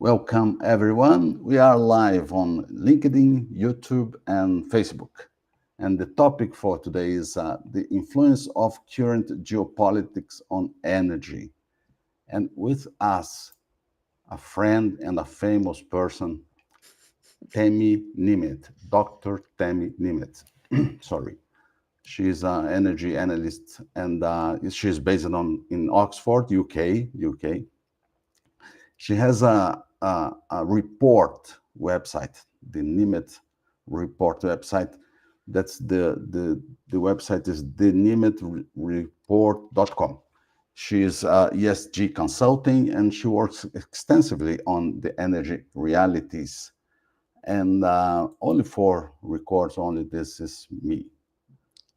Welcome, everyone. We are live on LinkedIn, YouTube, and Facebook. And the topic for today is the influence of current geopolitics on energy. And with us, a friend and a famous person, Temi Nimet, Dr. Temi Nimet. Sorry. She's an energy analyst and she's based in Oxford, UK. She has a report website, the Nimet report website. That's the website is thenimetreport.com. She is ESG consulting and she works extensively on the energy realities. And only for records, only this is me.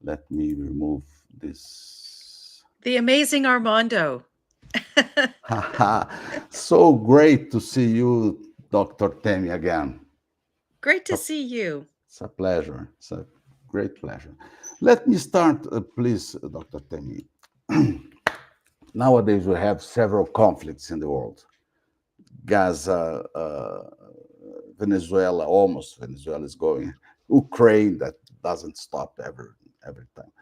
Let me remove this. The amazing Armando. So great to see you, Dr. Temi, again. Great to A- see you. It's a pleasure. It's a great pleasure. Let me start, please, Dr. Temi. Nowadays, we have several conflicts in the world. Gaza, Venezuela, almost Venezuela is going. Ukraine, that doesn't stop every time.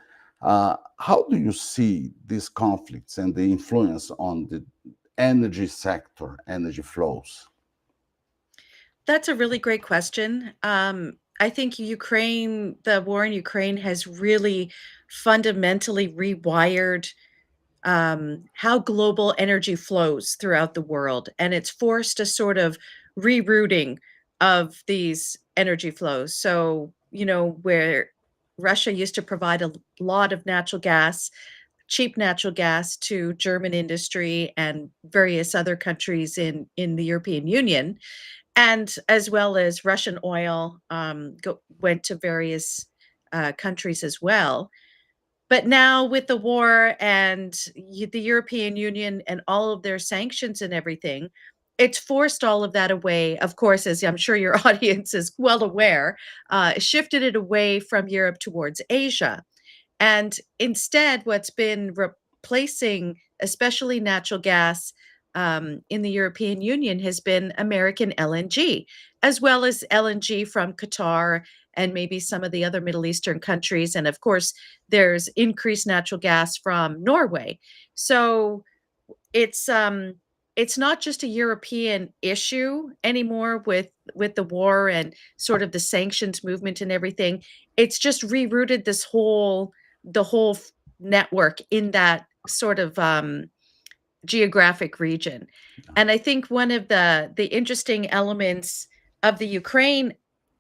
How do you see these conflicts and the influence on the energy sector, energy flows? That's a really great question. I think the war in Ukraine has really fundamentally rewired how global energy flows throughout the world. And it's forced a sort of rerouting of these energy flows. So, where Russia used to provide a lot of cheap natural gas to German industry and various other countries in the European Union, and as well as Russian oil went to various countries as well. But now with the war and the European Union and all of their sanctions and everything, it's forced all of that away. Of course, as I'm sure your audience is well aware, shifted it away from Europe towards Asia. And instead, what's been replacing, especially natural gas in the European Union, has been American LNG, as well as LNG from Qatar and maybe some of the other Middle Eastern countries. And of course, there's increased natural gas from Norway. So it's not just a European issue anymore with the war and sort of the sanctions movement and everything. It's just rerouted the whole network in that sort of geographic region. And I think one of the interesting elements of the Ukraine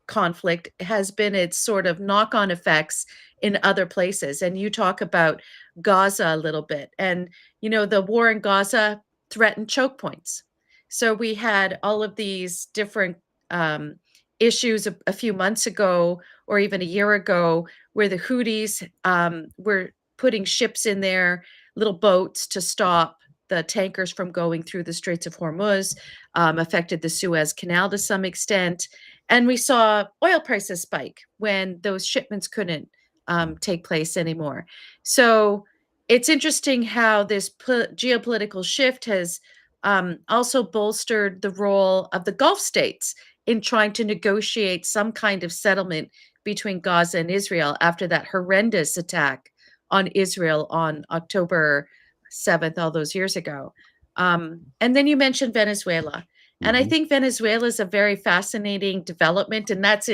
conflict has been its sort of knock-on effects in other places. And you talk about Gaza a little bit. And the war in Gaza threatened choke points. So we had all of these different issues a few months ago or even a year ago where the Houthis were putting ships in there, little boats to stop the tankers from going through the Straits of Hormuz, affected the Suez Canal to some extent. And we saw oil prices spike when those shipments couldn't take place anymore. So it's interesting how this geopolitical shift has also bolstered the role of the Gulf states in trying to negotiate some kind of settlement between Gaza and Israel after that horrendous attack on Israel on October 7th, all those years ago. And then you mentioned Venezuela. And I Mhm. think Venezuela is a very fascinating development, and that's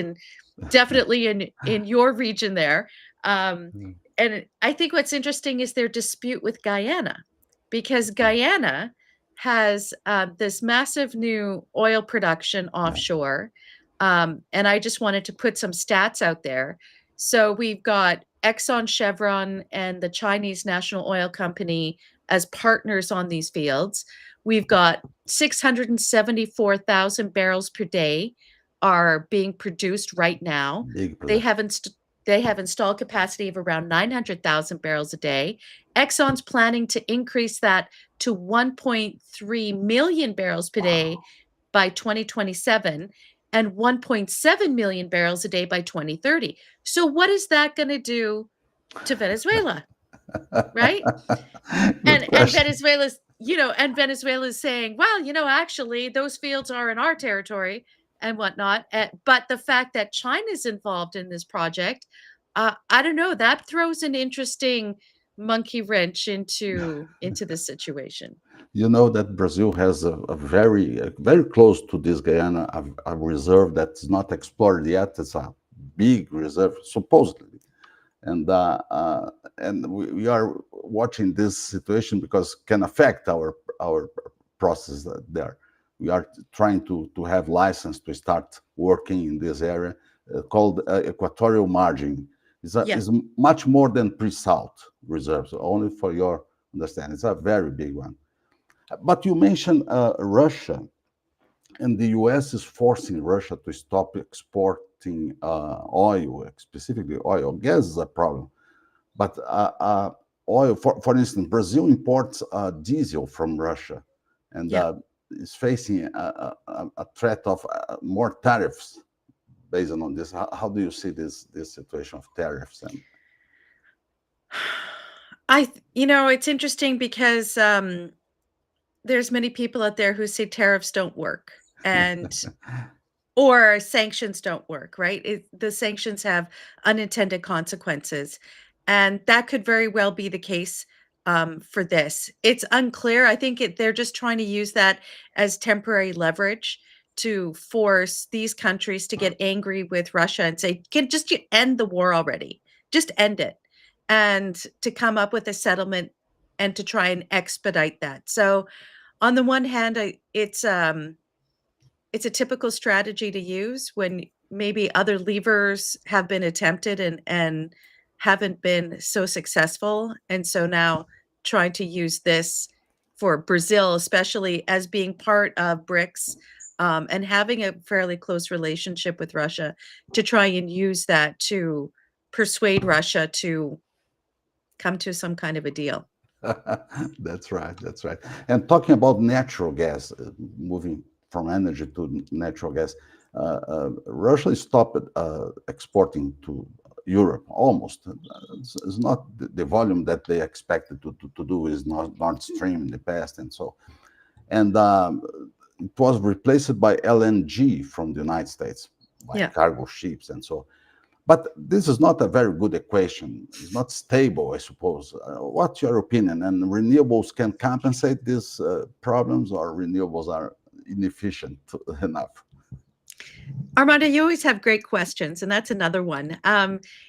definitely in your region there. Um, and I think what's interesting is their dispute with Guyana, because Yeah, Guyana has this massive new oil production yeah. offshore. And I just wanted to put some stats out there. So we've got Exxon, Chevron, and the Chinese National Oil Company as partners on these fields. We've got 674,000 barrels per day are being produced right now. Big They production. have they have installed capacity of around 900,000 barrels a day. Exxon's planning to increase that to 1.3 million barrels per day Wow. by 2027 and 1.7 million barrels a day by 2030. So what is that going to do to Venezuela? right? Good And question. Venezuela's saying, well, actually those fields are in our territory and whatnot. But the fact that China's involved in this project, I don't know, that throws an interesting monkey wrench into the situation. You know that Brazil has very close to this Guyana, a reserve that's not explored yet. It's a big reserve, supposedly. And we are watching this situation because can affect our process there. We are trying to have license to start working in this area called equatorial margin. Yeah. Is much more than pre-salt reserves. Only for your understanding, it's a very big one. But you mentioned Russia, and the U.S. is forcing Russia to stop exporting oil, specifically oil. Gas is a problem, but oil, for instance, Brazil imports diesel from Russia, and Yeah. is facing a threat of more tariffs based on this. How do you see this situation of tariffs? And It's interesting because there's many people out there who say tariffs don't work and or sanctions don't work, right? The sanctions have unintended consequences, and that could very well be the case for this. It's unclear. I think they're just trying to use that as temporary leverage to force these countries to get angry with Russia and say, "Can just you end the war already? Just end it," and to come up with a settlement and to try and expedite that. So, on the one hand, it's a typical strategy to use when maybe other levers have been attempted and haven't been so successful, and so now trying to use this for Brazil, especially as being part of BRICS, and having a fairly close relationship with Russia, to try and use that to persuade Russia to come to some kind of a deal. that's right, that's right. And talking about natural gas, moving from energy to natural gas, Russia stopped exporting to Europe almost. It's not the volume that they expected to do is not Nord Stream in the past, and so and it was replaced by LNG from the United States, by Yeah. cargo ships, and so. But this is not a very good equation. It's not stable, I suppose. What's your opinion? And renewables can compensate these problems, or renewables are inefficient enough? Armando, you always have great questions, and that's another one.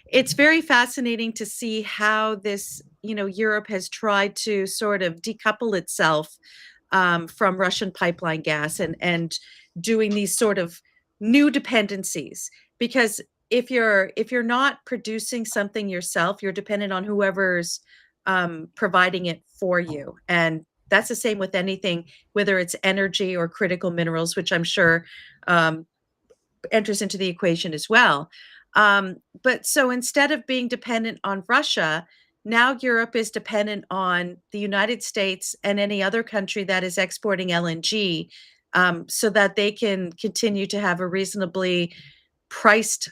It's very fascinating to see how Europe has tried to sort of decouple itself from Russian pipeline gas and doing these sort of new dependencies. Because if you're not producing something yourself, you're dependent on whoever's providing it for you, and that's the same with anything, whether it's energy or critical minerals, which I'm sure um, enters into the equation as well. But so instead of being dependent on Russia, now Europe is dependent on the United States and any other country that is exporting LNG, so that they can continue to have a reasonably priced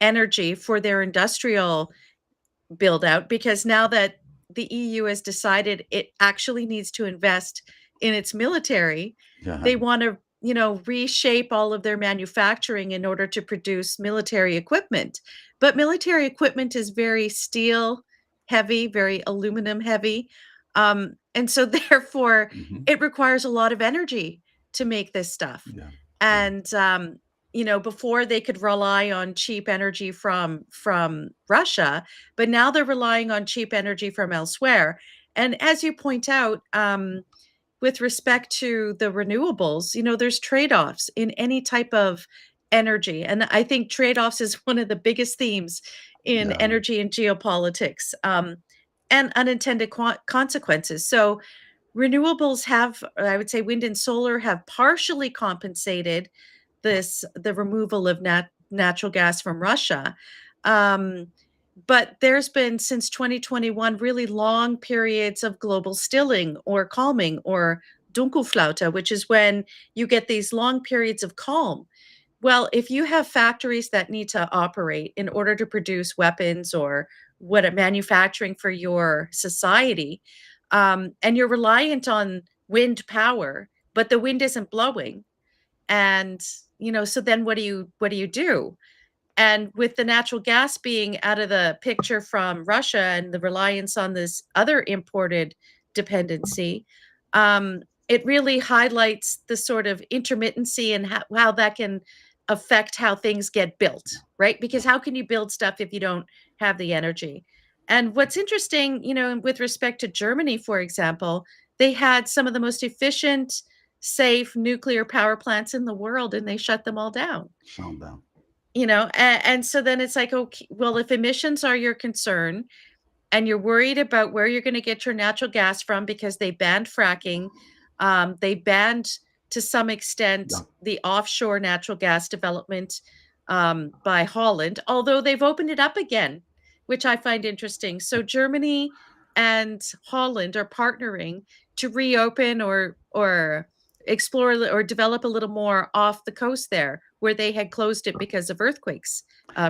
energy for their industrial build out, because now that the EU has decided it actually needs to invest in its military, Yeah, they want to, reshape all of their manufacturing in order to produce military equipment. But military equipment is very steel heavy, very aluminum heavy. And so therefore hmm, it requires a lot of energy to make this stuff. yeah, yeah, And before they could rely on cheap energy from Russia, but now they're relying on cheap energy from elsewhere. And as you point out, with respect to the renewables, there's trade-offs in any type of energy. And I think trade-offs is one of the biggest themes in yeah, energy and geopolitics, and unintended consequences. So renewables have, I would say, wind and solar have partially compensated the removal of natural gas from Russia. Um, but there's been, since 2021, really long periods of global stilling or calming, or Dunkelflaute, which is when you get these long periods of calm. Well, if you have factories that need to operate in order to produce weapons what a manufacturing for your society, and you're reliant on wind power, but the wind isn't blowing, and so then what do you do? And with the natural gas being out of the picture from Russia and the reliance on this other imported dependency, it really highlights the sort of intermittency and how that can affect how things get built, right? Because how can you build stuff if you don't have the energy? And what's interesting, with respect to Germany, for example, they had some of the most efficient, safe nuclear power plants in the world, and they shut them all down. Sound down. And so then it's like, okay, well, if emissions are your concern and you're worried about where you're going to get your natural gas from because they banned fracking, they banned to some extent Yeah, the offshore natural gas development by Holland, although they've opened it up again, which I find interesting. So Germany and Holland are partnering to reopen or explore or develop a little more off the coast there where they had closed it because of earthquakes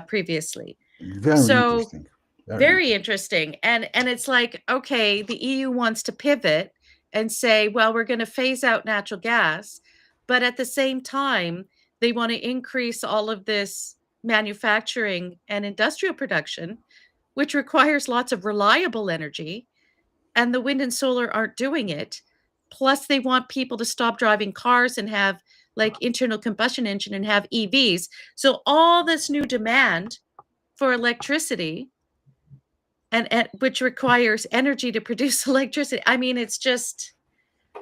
previously. very So interesting. Very very interesting. interesting. And it's like, okay, the EU wants to pivot and say, well, we're going to phase out natural gas, but at the same time, they want to increase all of this manufacturing and industrial production, which requires lots of reliable energy, and the wind and solar aren't doing it. Plus, they want people to stop driving cars and have like internal combustion engine and have EVs. So all this new demand for electricity and which requires energy to produce electricity. I mean, it's just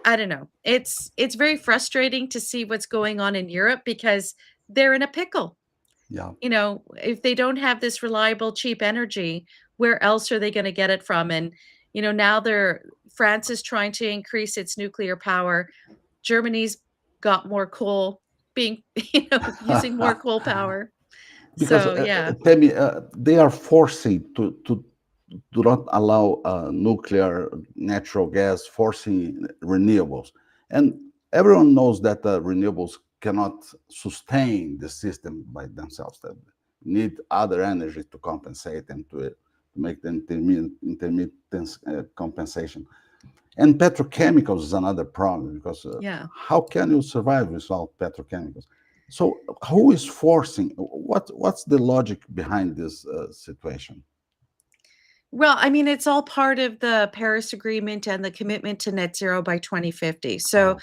I don't know. It's very frustrating to see what's going on in Europe because they're in a pickle. Yeah, If they don't have this reliable, cheap energy, where else are they going to get it from? And now France is trying to increase its nuclear power. Germany's got more coal being, using more coal power. because So yeah, tell me, they are forcing to do not allow nuclear, natural gas, forcing renewables. And everyone knows that renewables cannot sustain the system by themselves. They need other energy to compensate and to make the intermittent compensation. And petrochemicals is another problem because yeah. how can you survive without petrochemicals? So who is forcing? What's the logic behind this situation? Well, I mean, it's all part of the Paris Agreement and the commitment to net zero by 2050. So,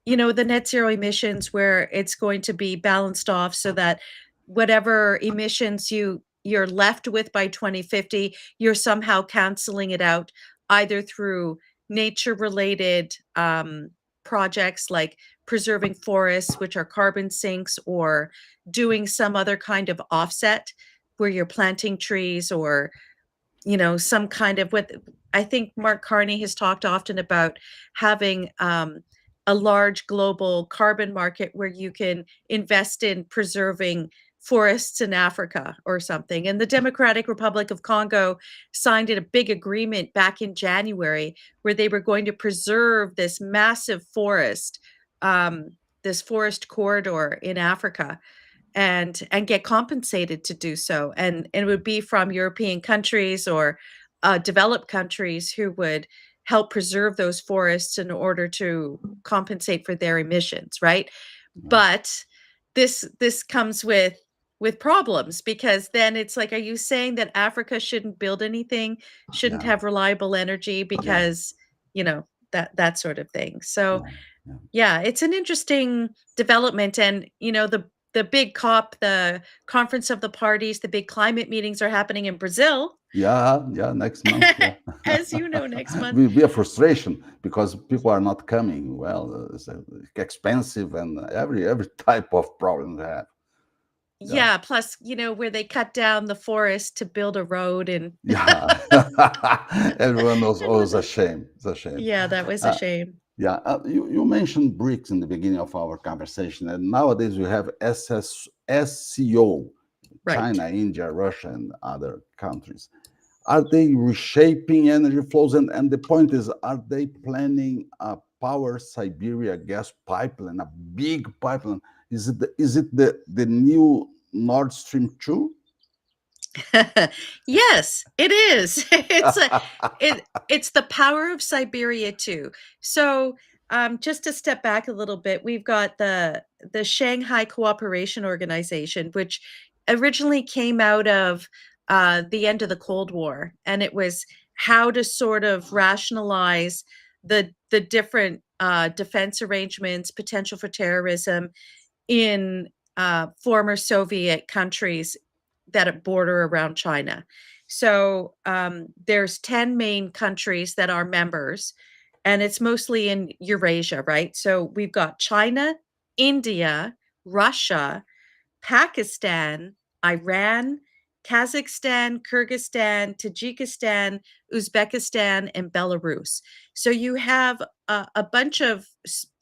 Uh, the net zero emissions where it's going to be balanced off so that whatever emissions you're left with by 2050, you're somehow canceling it out either through nature related projects like preserving forests, which are carbon sinks, or doing some other kind of offset where you're planting trees or some kind of what I think Mark Carney has talked often about having a large global carbon market where you can invest in preserving forests in Africa or something. And the Democratic Republic of Congo signed a big agreement back in January where they were going to preserve this massive forest, um, this forest corridor in Africa and get compensated to do so. And it would be from European countries or developed countries who would help preserve those forests in order to compensate for their emissions, right? yeah, But this comes with problems because then it's like, are you saying that Africa shouldn't build anything, shouldn't yeah, have reliable energy yeah, because that sort of thing. So yeah, yeah. yeah, it's an interesting development, and the big COP, the Conference of the Parties, the big climate meetings are happening in Brazil, Yeah, yeah, next month, yeah. as you know, next month. Will be a frustration because people are not coming. Well, it's expensive and every type of problem they have. Yeah, Yeah, plus, where they cut down the forest to build a road and yeah. Everyone knows, oh, it's a shame. It's a shame. yeah, that was a Uh, shame. yeah, you mentioned BRICS in the beginning of our conversation, and nowadays we have SCO, Right. China, India, Russia, and other countries. Are they reshaping energy flows? And the point is, are they planning a power Siberia gas pipeline, a big pipeline? Is it the new Nord Stream 2? Yes, it is. It's the power of Siberia too. So, just to step back a little bit, we've got the Shanghai Cooperation Organization, which originally came out of the end of the Cold War, and it was how to sort of rationalize the different defense arrangements, potential for terrorism in former Soviet countries that border around China. So there's 10 main countries that are members, and it's mostly in Eurasia, right? So we've got China, India, Russia, Pakistan, Iran, Kazakhstan, Kyrgyzstan, Tajikistan, Uzbekistan, and Belarus. So you have a bunch of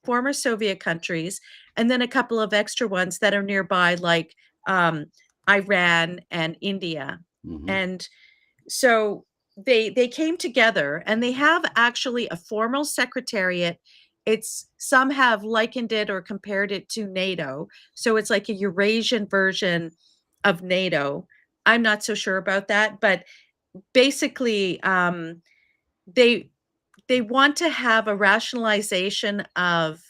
former Soviet countries, and then a couple of extra ones that are nearby, like um, Iran and India. Hmm. And so they came together, and they have actually a formal secretariat. It's some have likened it or compared it to NATO, so it's like a Eurasian version of NATO. I'm not so sure about that, but basically they they want to have a rationalization of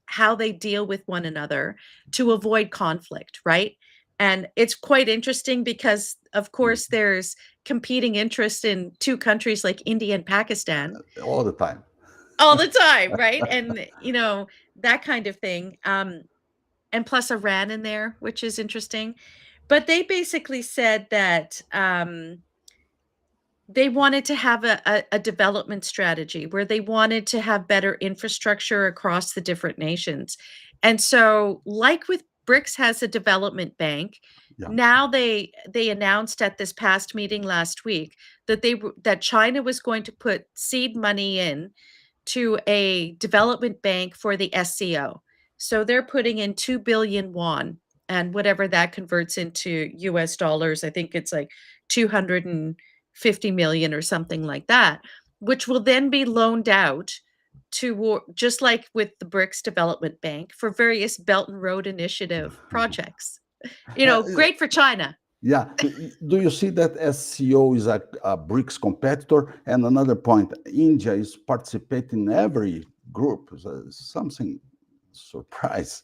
how they deal with one another to avoid conflict, right? And it's quite interesting because, of course, there's competing interests in two countries like India and Pakistan All the time. all the time, right? And, that kind of thing. And plus Iran in there, which is interesting. But they basically said that they wanted to have a development strategy where they wanted to have better infrastructure across the different nations. And so, like with BRICS has a development bank, Yeah. now they announced at this past meeting last week that that China was going to put seed money in to a development bank for the SCO. So they're putting in 2 billion won, and whatever that converts into US dollars, I think it's like 250 million or something like that, which will then be loaned out to, just like with the BRICS Development Bank, for various Belt and Road Initiative projects. Uh, Great for China. yeah. Do you see that SCO is a BRICS competitor? And another point, India is participating in every group. So something surprise.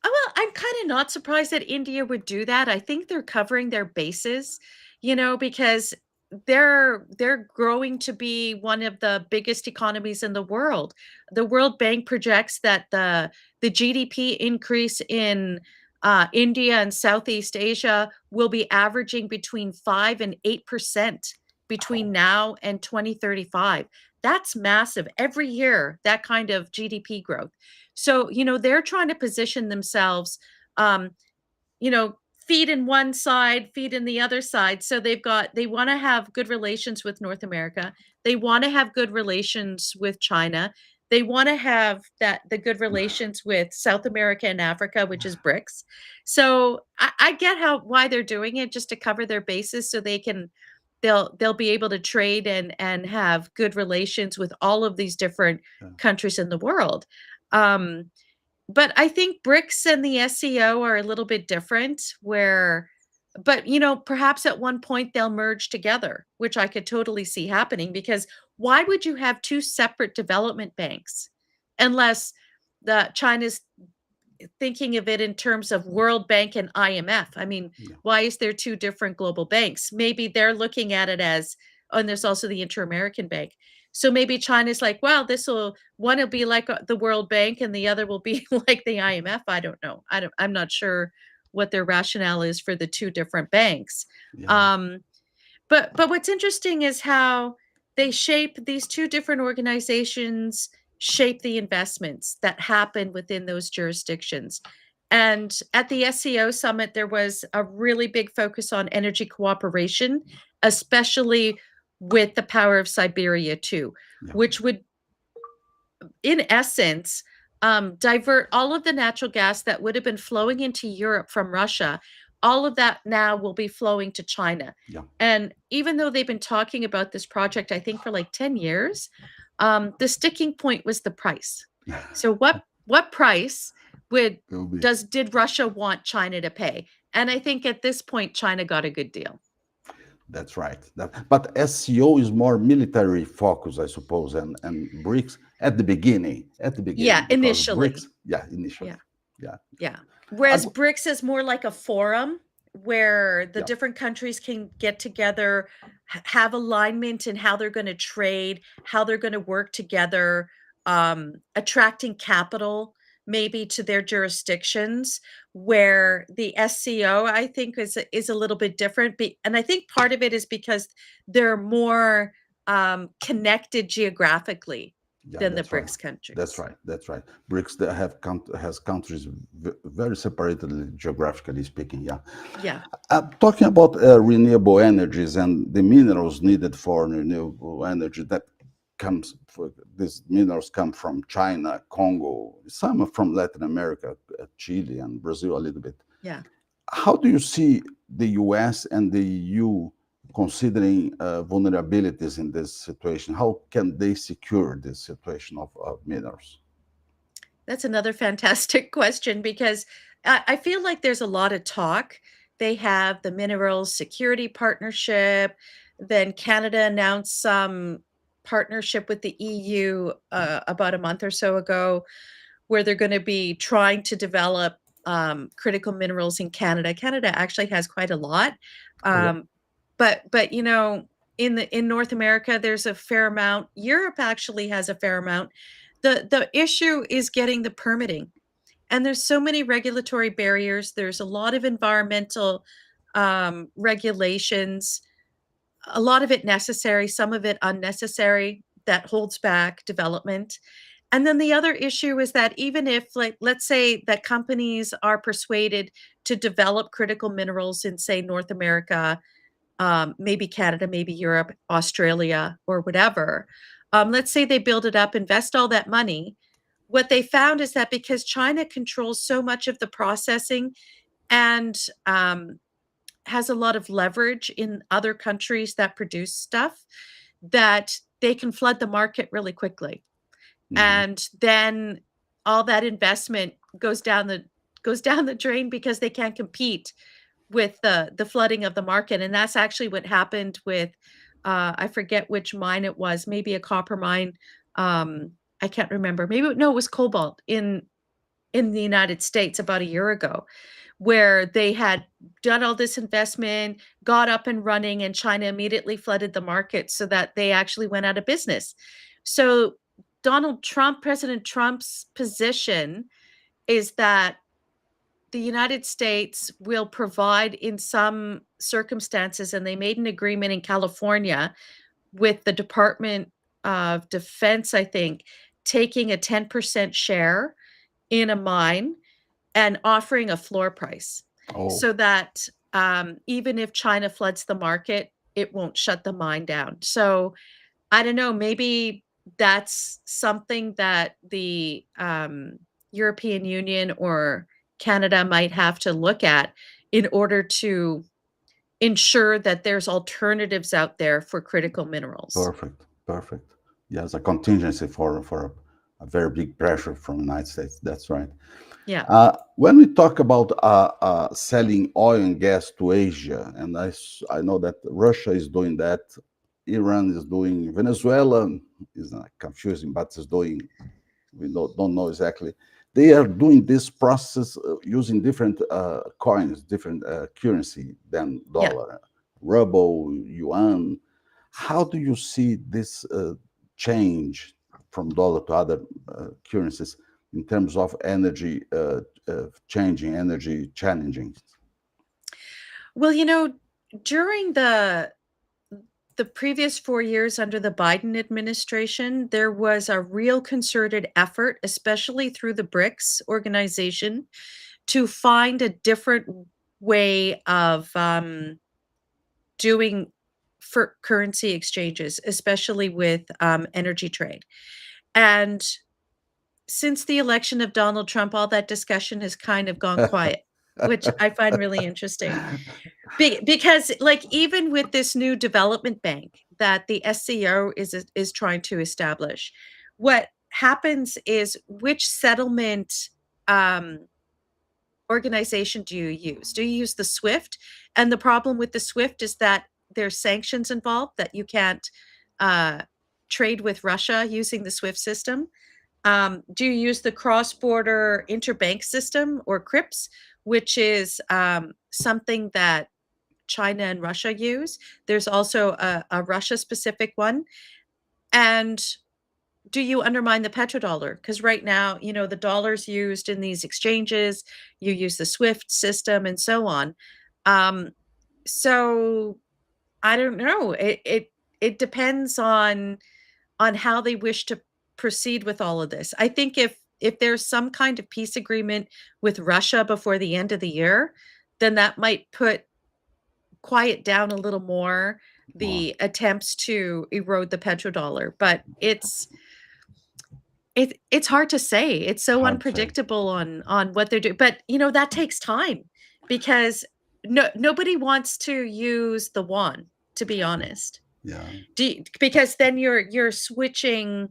Well, I'm kind of not surprised that India would do that. I think they're covering their bases, because they're growing to be one of the biggest economies in the world. The World Bank projects that the GDP increase in India and Southeast Asia will be averaging between 5 and 8% between Oh, now and 2035. That's massive. Every year, that kind of GDP growth. So, they're trying to position themselves, um, feet in one side, feet in the other side. So they want to have good relations with North America. They want to have good relations with China. They want to have the good relations with South America and Africa, which is BRICS. So I get why they're doing it, just to cover their bases, so they'll be able to trade and have good relations with all of these different yeah, countries in the world. Um, but I think BRICS and the SEO are a little bit different, but perhaps at one point they'll merge together, which I could totally see happening, because why would you have two separate development banks unless the China's thinking of it in terms of World Bank and IMF. I mean, yeah, why is there two different global banks? Maybe they're looking at it as, oh, and there's also the Inter-American Bank. So maybe China's like, well, one will be like the World Bank and the other will be like the IMF. I don't know. I'm not sure what their rationale is for the two different banks. yeah, Um, but what's interesting is how these two different organizations shape the investments that happen within those jurisdictions. And at the SEO summit, there was a really big focus on energy cooperation, especially with the power of Siberia too, yeah, which would, in essence, divert all of the natural gas that would have been flowing into Europe from Russia. All of that now will be flowing to China. yeah. And even though they've been talking about this project, I think for like 10 years, the sticking point was the price. So what price Will be. did Russia want China to pay? And I think at this point, China got a good deal. That's right. But SCO is more military focus, I suppose, and BRICS at the Yeah, beginning, because BRICS, initially. yeah, initially, Yeah. yeah. Yeah. I Whereas go- BRICS is more like a forum where the yeah, different countries can get together, have alignment in how they're going to trade, how they're going to work together, attracting capital maybe to their jurisdictions. Where the SCO, I think, is a little bit different. And I think part of it is because they're more connected geographically yeah, than the that's right. BRICS That's countries. right. That's right. BRICS they has countries very separated geographically speaking. Yeah. Yeah. Talking about renewable energies and the minerals needed for renewable energy that these minerals come from China, Congo, some are from Latin America, Chile and Brazil a little bit. Yeah. How do you see the US and the EU considering vulnerabilities in this situation? How can they secure this situation of minerals? That's another fantastic question because I feel like there's a lot of talk. They have the Minerals Security Partnership. Then Canada announced some partnership with the EU about a month or so ago, where they're going to be trying to develop critical minerals in Canada. Canada actually has quite a lot, Oh, yeah. um, but in North America, there's a fair amount. Europe actually has a fair amount. The issue is getting the permitting, and there's so many regulatory barriers. There's a lot of environmental regulations, a lot of it necessary, some of it unnecessary, that holds back development. And then the other issue is that even if, like, let's say that companies are persuaded to develop critical minerals in, say, North America, maybe Canada, maybe Europe, Australia, or whatever. Let's say they build it up, invest all that money. What they found is that because China controls so much of the processing and has a lot of leverage in other countries that produce stuff, that they can flood the market really quickly. Hmm. And then all that investment goes down the drain because they can't compete with the flooding of the market. And that's actually what happened with I forget which mine it was, maybe a copper mine. I can't remember. Maybe no, it was cobalt in the United States about a year ago, where they had done all this investment, got up and running, and China immediately flooded the market so that they actually went out of business. So President Trump's position is that the United States will provide in some circumstances, and they made an agreement in California with the Department of Defense, I think, taking a 10% share in a mine and offering a floor price Oh, so that even if China floods the market, it won't shut the mine down. So I don't know, maybe that's something that the European Union or Canada might have to look at in order to ensure that there's alternatives out there for critical minerals. perfect, perfect. Yes, a contingency for a very big pressure from the United States. That's right. Yeah. When we talk about selling oil and gas to Asia, and I know that Russia is doing that, Iran is doing, Venezuela is confusing, but is doing, we don't know exactly. They are doing this process using different coins, different currency than Yeah. dollar, ruble, yuan. How do you see this change from dollar to other currencies in terms of energy changing, energy challenging? Well, during the previous 4 years under the Biden administration, there was a real concerted effort, especially through the BRICS organization, to find a different way of, doing for currency exchanges, especially with, energy trade. And since the election of Donald Trump, all that discussion has kind of gone quiet, which I find really interesting. Because, like, even with this new development bank that the SCO is trying to establish, what happens is which settlement, um, organization do you use? Do you use the SWIFT? And the problem with the SWIFT is that there's sanctions involved, that you can't uh, trade with Russia using the SWIFT system. Do you use the cross-border interbank system, or CRIPS, which is something that China and Russia use? There's also a Russia-specific one. And do you undermine the petrodollar? Because right now, the dollar's used in these exchanges, you use the SWIFT system and so on. Um, so I don't know. It depends on how they wish to proceed with all of this. I think if there's some kind of peace agreement with Russia before the end of the year, then that might quiet down a little more More the attempts to erode the petrodollar. But it's hard to say. It's so hard to say. unpredictable on what they're doing. But that takes time, because nobody wants to use the yuan, to be honest. Yeah, Because then you're switching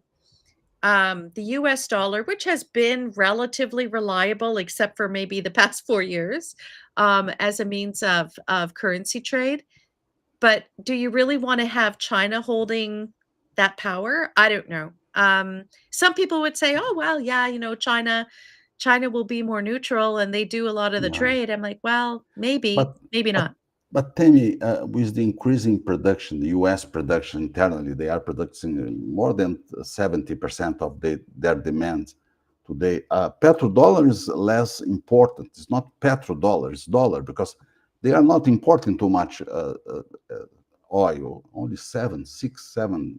the US dollar, which has been relatively reliable, except for maybe the past 4 years, as a means of currency trade. But do you really want to have China holding that power? I don't know. Some people would say, "Oh, well, yeah, China will be more neutral, and they do a lot of the yeah. trade." I'm like, "Well, maybe, But maybe but not." but tell me, with the increasing production, the U.S. production internally, they are producing more than 70% of their demand today. Petrodollar is less important. It's not petrodollar, it's dollar, because they are not importing too much oil, only 7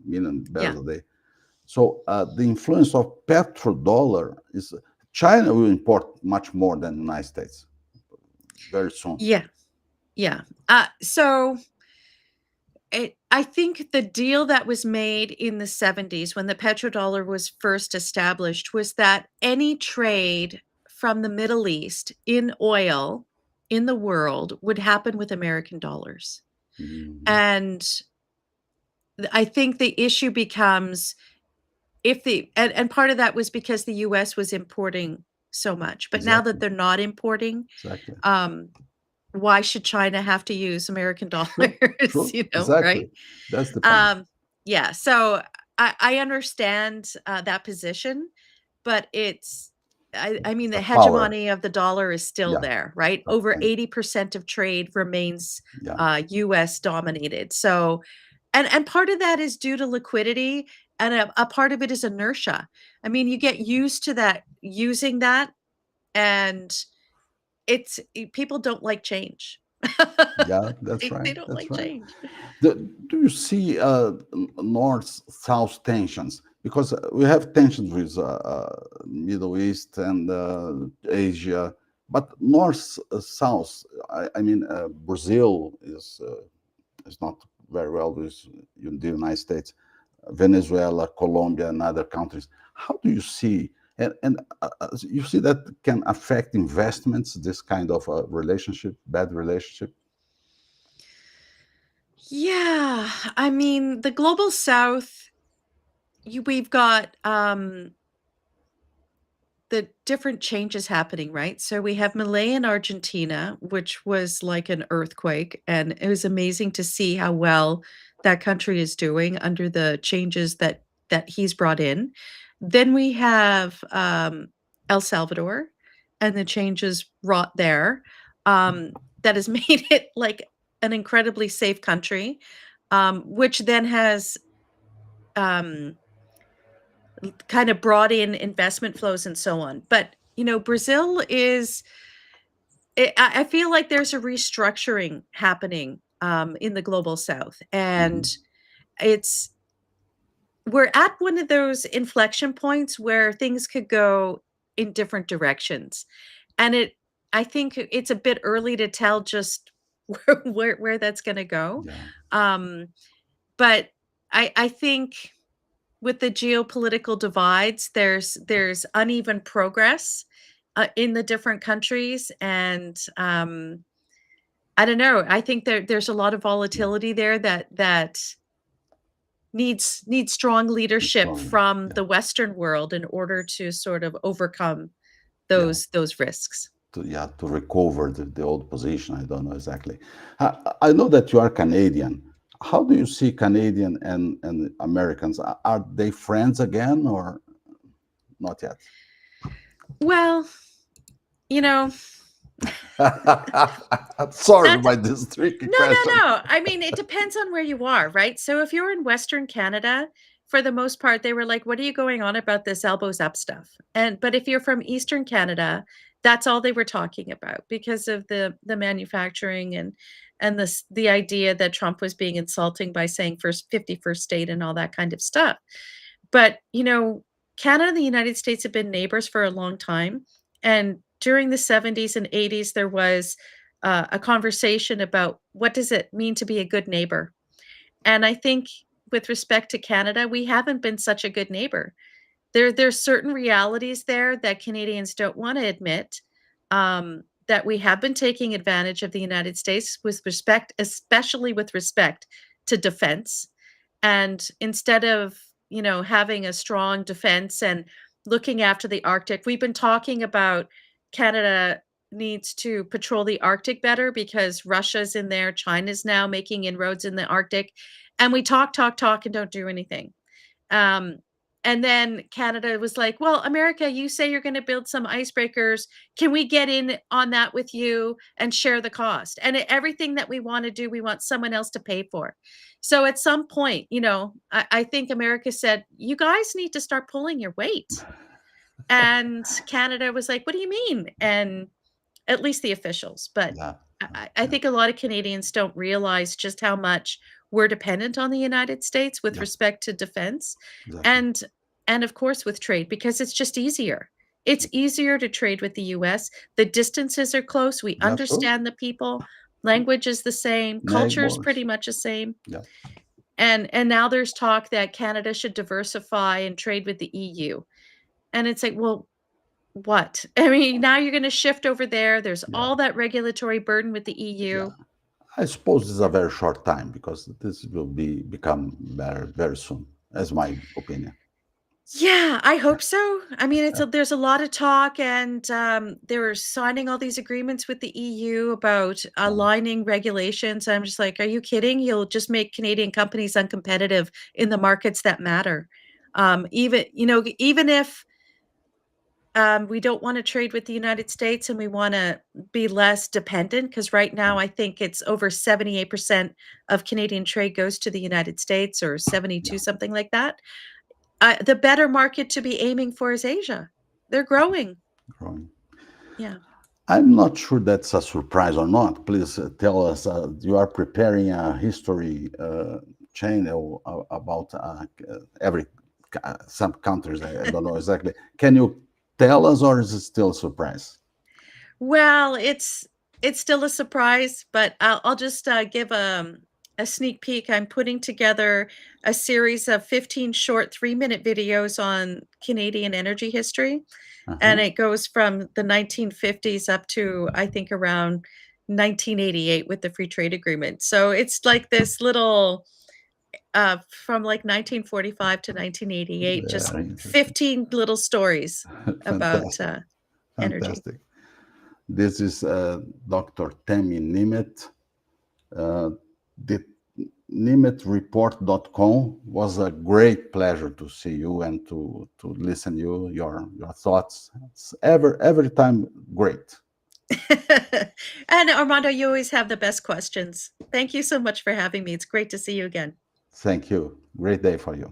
million Yeah. barrels a day. So the influence of petrodollar is China will import much more than the United States very soon. Yeah. Yeah. So I think the deal that was made in the 70s, when the petrodollar was first established, was that any trade from the Middle East in oil in the world would happen with American dollars. Mhm. And I think the issue becomes, if the and part of that was because the US was importing so much. But now that Exactly, they're not importing, exactly. um, why should China have to use American True, dollars, true, right? exactly. That's the point. Um, yeah, so I understand that position, but I mean, the The power, hegemony of the dollar is still yeah, there, right? Over and 80% of trade remains yeah, US dominated. So, and part of that is due to liquidity, and a part of it is inertia. I mean, you get used to that, using that, and people don't like change. yeah. That's They right. don't That's like right. change. Do you see North-South tensions? Because we have tensions with Middle East and Asia, but North-South. I mean, Brazil is not very well with the United States. Venezuela, Colombia, and other countries. How do you see, and you see that can affect investments, this kind of relationship, bad relationship? Yeah, I mean, the global south, we've got the different changes happening, right? So we have Malay in Argentina, which was like an earthquake, and it was amazing to see how well that country is doing under the changes that he's brought in. Then we have El Salvador and the changes wrought there, that has made it like an incredibly safe country, which then has um, kind of brought in investment flows and so on. But Brazil is. I feel like there's a restructuring happening in the global south, and Mhm. it's we're at one of those inflection points where things could go in different directions, and I think it's a bit early to tell just where that's going to go. Yeah, Um, but I think with the geopolitical divides, there's uneven progress in the different countries, and I don't know. I think there's a lot of yeah, volatility there that needs strong it's leadership strong. from Yeah, the Western world in order to sort of overcome yeah. those risks. to recover the old position. I don't know exactly. I know that you are Canadian. How do you see Canadian and Americans? Are they friends again or not yet? Well, you know, Sorry that's by this tricky no, no, question. no. I mean, it depends on where you are, right? So if you're in Western Canada, for the most part, they were like, "What are you going on about this elbows up stuff?" And but if you're from Eastern Canada, that's all they were talking about because of the manufacturing and the idea that Trump was being insulting by saying first 51st state and all that kind of stuff. But, Canada and the United States have been neighbors for a long time, and during the '70s and '80s, there was, a conversation about what does it mean to be a good neighbor, and I think with respect to Canada, we haven't been such a good neighbor. There's certain realities there that Canadians don't wanna admit, that we have been taking advantage of the United States with respect especially with respect to defense. And instead of, having a strong defense and looking after the Arctic, we've been talking about Canada needs to patrol the Arctic better because Russia's in there, China's now making inroads in the Arctic, and we talk, talk, talk, and don't do anything. Um, and then Canada was like, "Well, America, you say you're gonna build some icebreakers. Can we get in on that with you and share the cost?" And everything that we wanna do, we want someone else to pay for. So at some point, I think America said, "You guys need to start pulling your weight." And Canada was like, "What do you mean?" And at least the officials, but Yeah, I yeah, think a lot of Canadians don't realize just how much we're dependent on the United States with yeah, respect to defense exactly. and and of course with trade because it's just easier. It's easier to trade with the US. The distances are close, we Yeah, sure. understand the people, language is the same, culture is Neighbors. pretty much the same. Yeah, And now there's talk that Canada should diversify and trade with the EU. And it's like, well, what? I mean, now you're gonna shift over there, there's yeah, all that regulatory burden with the yeah. EU. I suppose it's a Yeah. very short time because this will become better very soon, as my opinion. Yeah, I hope so. I mean, there's a lot of talk and, they're signing all these agreements with the EU about Um, aligning regulations. I'm just like, "Are you kidding? You'll just make Canadian companies uncompetitive in the markets that matter." Even if we don't want to trade with the United States and we want to be less dependent because right now I think it's over 78% of Canadian trade goes to the United States or yeah, 72, something like that. The better market to be aiming for is Asia. They're growing. growing. Yeah. I'm not sure that's a surprise or not. Please tell us. You are preparing a history channel about every some countries. I don't know exactly. Can you tell us, or is it still a surprise? Well, it's still a surprise, but I'll just give a sneak peek. I'm putting together a series of 15 short 3-minute videos on Canadian energy history. And Uh-huh. it goes from the 1950s up to, I think, around 1988 with the free trade agreement. So it's like this little, from like 1945 to 1988, just Very interesting. 15 little stories about Fantastic. energy. Fantastic. This is Dr. Temi Nimet. Uh, the nimetreport.com was a great pleasure to see you and to listen your thoughts. It's every time great. And Armando, you always have the best questions. Thank you so much for having me. It's great to see you again. Thank you. Great day for you.